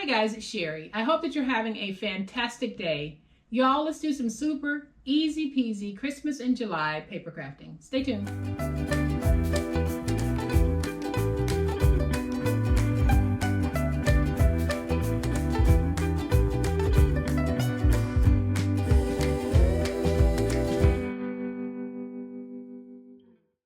guys, it's Sherry. I hope that you're having a fantastic day. Y'all, let's do some super easy peasy Christmas in July paper crafting. Stay tuned.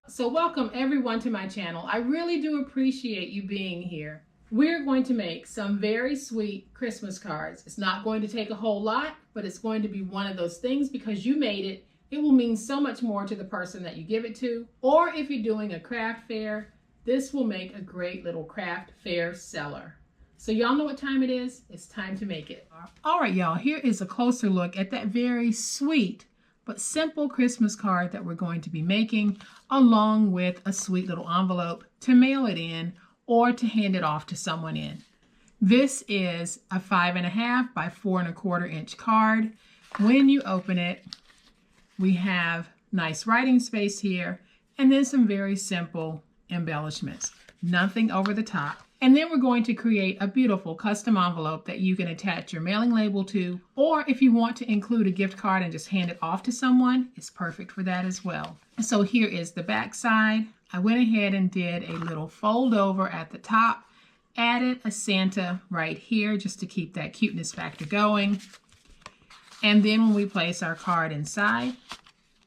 So welcome everyone to my channel. I really do appreciate you being here. We're going to make some very sweet Christmas cards. It's not going to take a whole lot, but it's going to be one of those things because you made it. It will mean so much more to the person that you give it to. Or if you're doing a craft fair, this will make a great little craft fair seller. So y'all know what time it is? It's time to make it. All right, y'all, here is a closer look at that very sweet but simple Christmas card that we're going to be making, along with a sweet little envelope to mail it in or to hand it off to someone in. This is a 5.5 by 4.25 inch card. When you open it, we have nice writing space here and then some very simple embellishments, nothing over the top. And then we're going to create a beautiful custom envelope that you can attach your mailing label to, or if you want to include a gift card and just hand it off to someone, it's perfect for that as well. So here is the back side. I went ahead and did a little fold over at the top, added a Santa right here just to keep that cuteness factor going. And then when we place our card inside,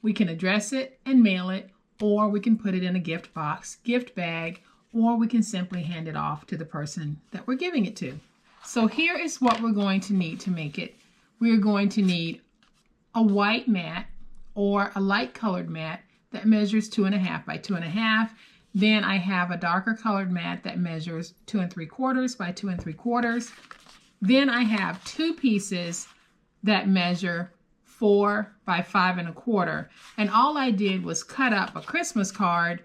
we can address it and mail it, or we can put it in a gift box, gift bag, or we can simply hand it off to the person that we're giving it to. So here is what we're going to need to make it. We're going to need a white mat or a light colored mat that measures 2.5 by 2.5. Then I have a darker colored mat that measures 2.75 by 2.75. Then I have two pieces that measure 4 by 5.25. And all I did was cut up a Christmas card,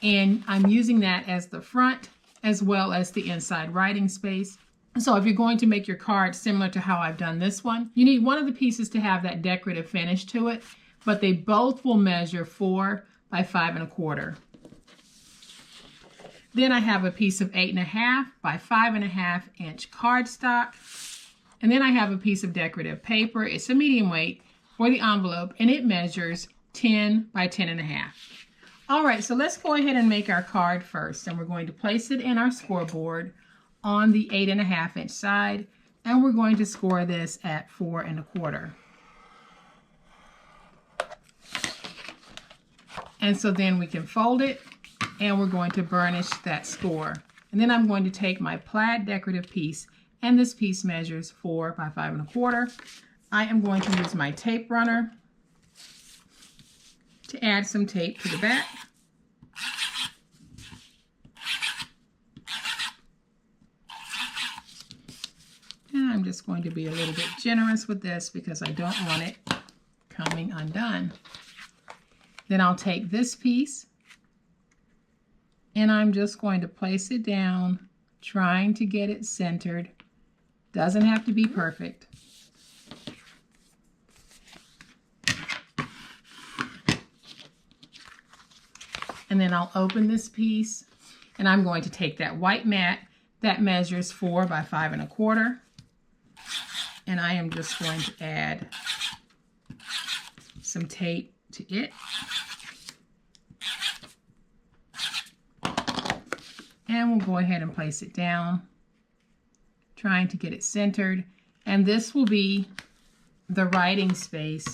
and I'm using that as the front as well as the inside writing space. So if you're going to make your card similar to how I've done this one, you need one of the pieces to have that decorative finish to it, but they both will measure 4 by 5.25. Then I have a piece of 8.5 by 5.5 inch cardstock. And then I have a piece of decorative paper. It's a medium weight for the envelope, and it measures 10 by 10.5. All right, so let's go ahead and make our card first, and we're going to place it in our scoreboard on the 8.5 inch side, and we're going to score this at 4.25. And so then we can fold it, and we're going to burnish that score. And then I'm going to take my plaid decorative piece, and this piece measures 4 by 5.25. I am going to use my tape runner to add some tape to the back. And I'm just going to be a little bit generous with this because I don't want it coming undone. Then I'll take this piece and I'm just going to place it down, trying to get it centered. Doesn't have to be perfect. And then I'll open this piece, and I'm going to take that white mat that measures 4 by 5.25, and I am just going to add some tape to it. And we'll go ahead and place it down, trying to get it centered. And this will be the writing space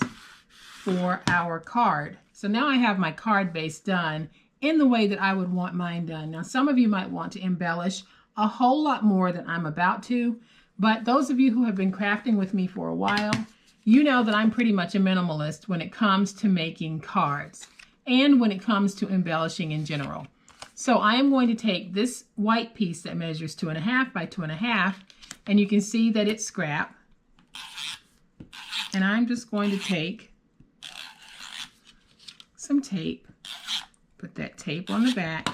for our card. So now I have my card base done in the way that I would want mine done. Now, some of you might want to embellish a whole lot more than I'm about to, but those of you who have been crafting with me for a while, you know that I'm pretty much a minimalist when it comes to making cards and when it comes to embellishing in general. So I am going to take this white piece that measures 2.5 by 2.5, and you can see that it's scrap. And I'm just going to take some tape, put that tape on the back,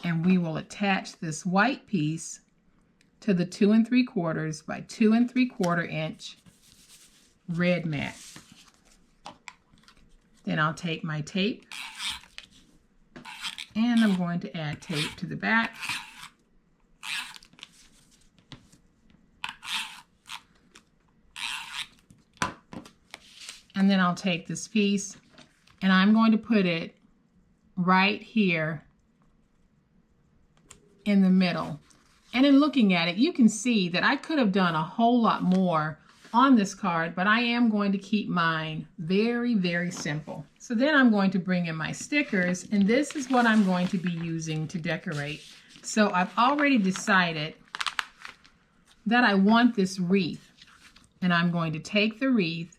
and we will attach this white piece to the 2.75 by 2.75 inch red mat. Then I'll take my tape And I'm going to add tape to the back. And then I'll take this piece and I'm going to put it right here in the middle. And in looking at it, you can see that I could have done a whole lot more on this card, but I am going to keep mine very, very simple. So then I'm going to bring in my stickers, and this is what I'm going to be using to decorate. So I've already decided that I want this wreath, and I'm going to take the wreath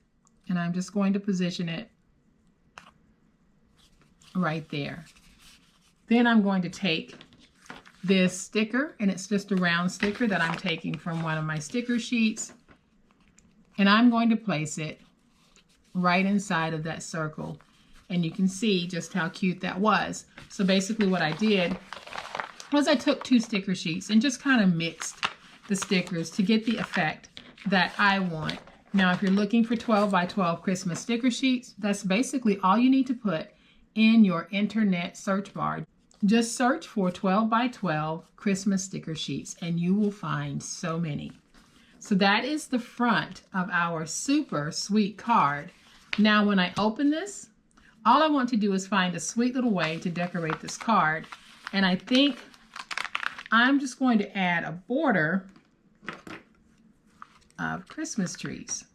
and I'm just going to position it right there. Then I'm going to take this sticker, and it's just a round sticker that I'm taking from one of my sticker sheets, and I'm going to place it right inside of that circle. And you can see just how cute that was. So basically what I did was I took 2 sticker sheets and just kind of mixed the stickers to get the effect that I want. Now, if you're looking for 12 by 12 Christmas sticker sheets, that's basically all you need to put in your internet search bar. Just search for 12 by 12 Christmas sticker sheets and you will find so many. So that is the front of our super sweet card. Now, when I open this, all I want to do is find a sweet little way to decorate this card. And I think I'm just going to add a border of Christmas trees.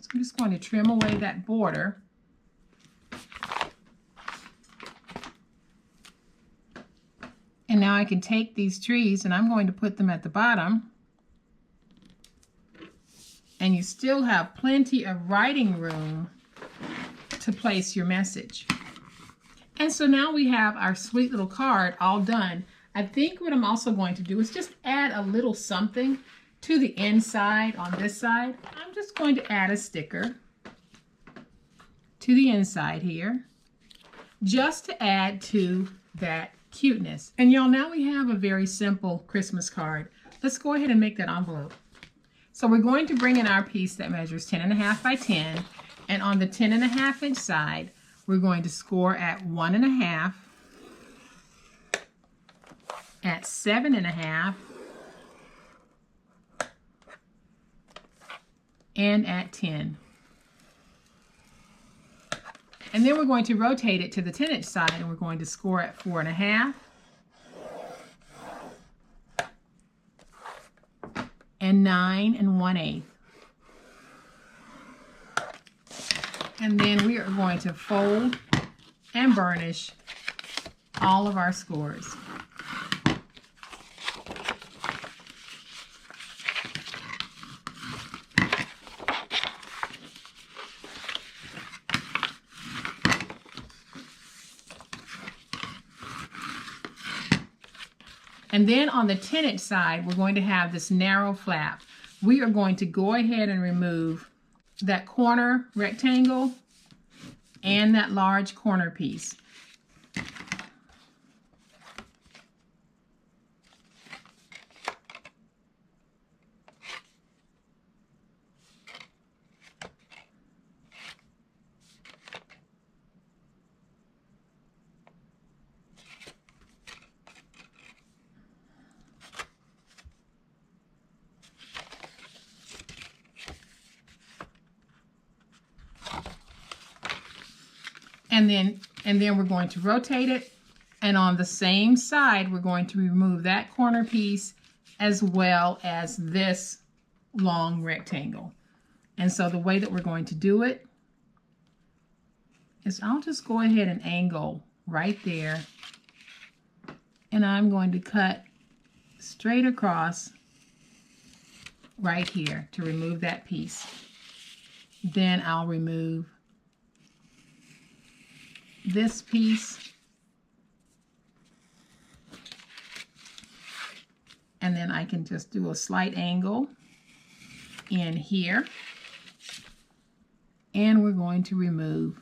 So I'm just going to trim away that border. And now I can take these trees and I'm going to put them at the bottom. And you still have plenty of writing room to place your message. And so now we have our sweet little card all done. I think what I'm also going to do is just add a little something to the inside on this side. I'm just going to add a sticker to the inside here, just to add to that cuteness. And y'all, now we have a very simple Christmas card. Let's go ahead and make that envelope. So we're going to bring in our piece that measures 10.5 by 10, and on the 10.5 inch side, we're going to score at 1.5, at 7.5, and at 10. And then we're going to rotate it to the 10 inch side and we're going to score at 4.5, and 9 1/8. And then we are going to fold and burnish all of our scores. And then on the 10 inch side, we're going to have this narrow flap. We are going to go ahead and remove that corner rectangle and that large corner piece. And then we're going to rotate it, and on the same side we're going to remove that corner piece as well as this long rectangle. And so the way that we're going to do it is I'll just go ahead and angle right there, and I'm going to cut straight across right here to remove that piece. Then I'll remove this piece, and then I can just do a slight angle in here, and we're going to remove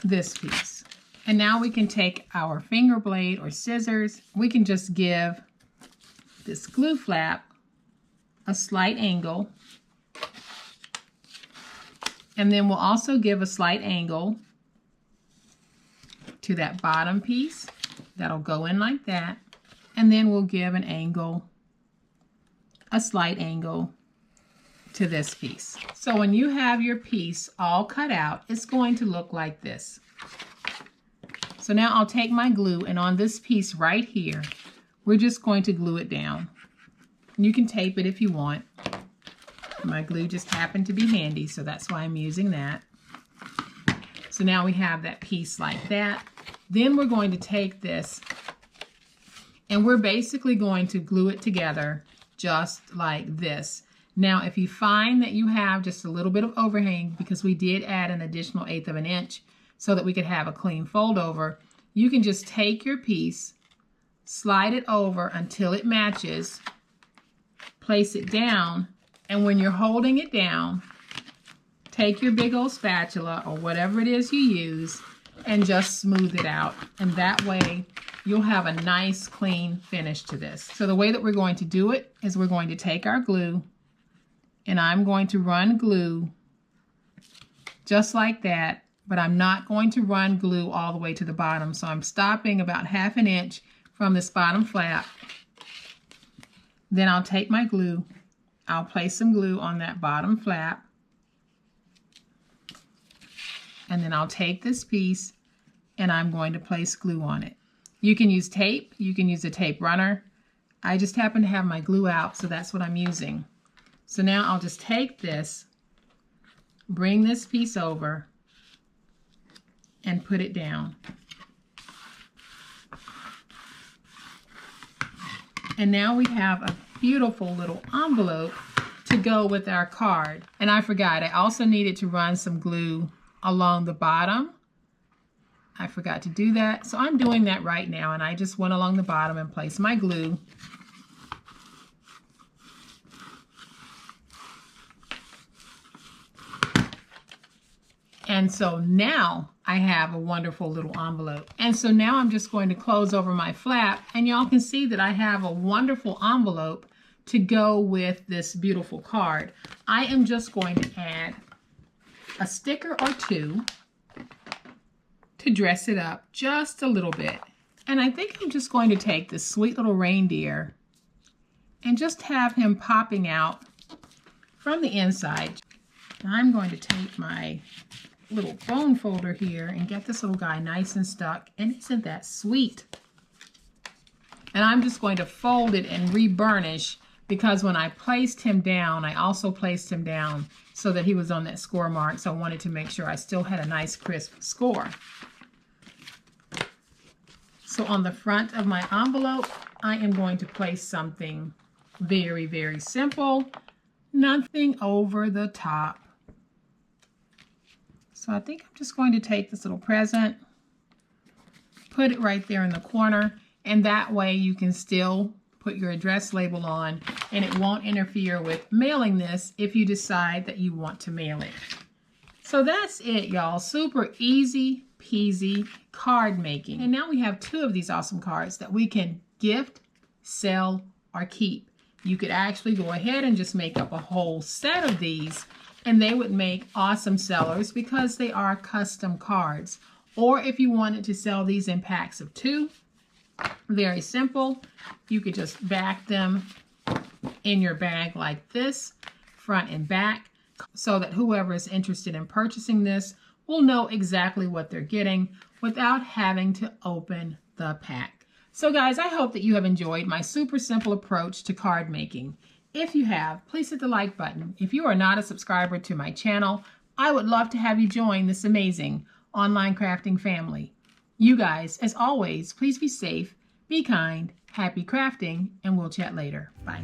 this piece. And now we can take our finger blade or scissors. We can just give this glue flap a slight angle And then we'll also give a slight angle to that bottom piece. That'll go in like that. And then we'll give an angle, a slight angle to this piece. So when you have your piece all cut out, it's going to look like this. So now I'll take my glue, and on this piece right here, we're just going to glue it down. You can tape it if you want. My glue just happened to be handy, so that's why I'm using that. So now we have that piece like that. Then we're going to take this, and we're basically going to glue it together just like this. Now, if you find that you have just a little bit of overhang, because we did add an additional 1/8 of an inch so that we could have a clean fold over, you can just take your piece, slide it over until it matches, place it down, and when you're holding it down, take your big old spatula or whatever it is you use and just smooth it out. And that way you'll have a nice clean finish to this. So the way that we're going to do it is we're going to take our glue, and I'm going to run glue just like that, but I'm not going to run glue all the way to the bottom. So I'm stopping about 1/2 inch from this bottom flap. Then I'll take my glue, I'll place some glue on that bottom flap, and then I'll take this piece and I'm going to place glue on it. You can use tape, you can use a tape runner. I just happen to have my glue out, so that's what I'm using. So now I'll just take this, bring this piece over, and put it down. And now we have a beautiful little envelope to go with our card. And I forgot, I also needed to run some glue along the bottom. I forgot to do that. So I'm doing that right now, and I just went along the bottom and placed my glue. And so now I have a wonderful little envelope. And so now I'm just going to close over my flap, and y'all can see that I have a wonderful envelope to go with this beautiful card. I am just going to add a sticker or two to dress it up just a little bit. And I think I'm just going to take this sweet little reindeer and just have him popping out from the inside. I'm going to take my little bone folder here and get this little guy nice and stuck. And isn't that sweet? And I'm just going to fold it and re-burnish, because when I placed him down, I also placed him down so that he was on that score mark. So I wanted to make sure I still had a nice crisp score. So on the front of my envelope, I am going to place something very, very simple. Nothing over the top. So I think I'm just going to take this little present, put it right there in the corner, and that way you can still put your address label on, and it won't interfere with mailing this if you decide that you want to mail it. So that's it, y'all. Super easy peasy card making. And now we have 2 of these awesome cards that we can gift, sell, or keep. You could actually go ahead and just make up a whole set of these, and they would make awesome sellers because they are custom cards. Or if you wanted to sell these in packs of 2, very simple. You could just back them in your bag like this, front and back, so that whoever is interested in purchasing this will know exactly what they're getting without having to open the pack. So guys, I hope that you have enjoyed my super simple approach to card making. If you have, please hit the like button. If you are not a subscriber to my channel, I would love to have you join this amazing online crafting family. You guys, as always, please be safe, be kind, happy crafting, and we'll chat later. Bye.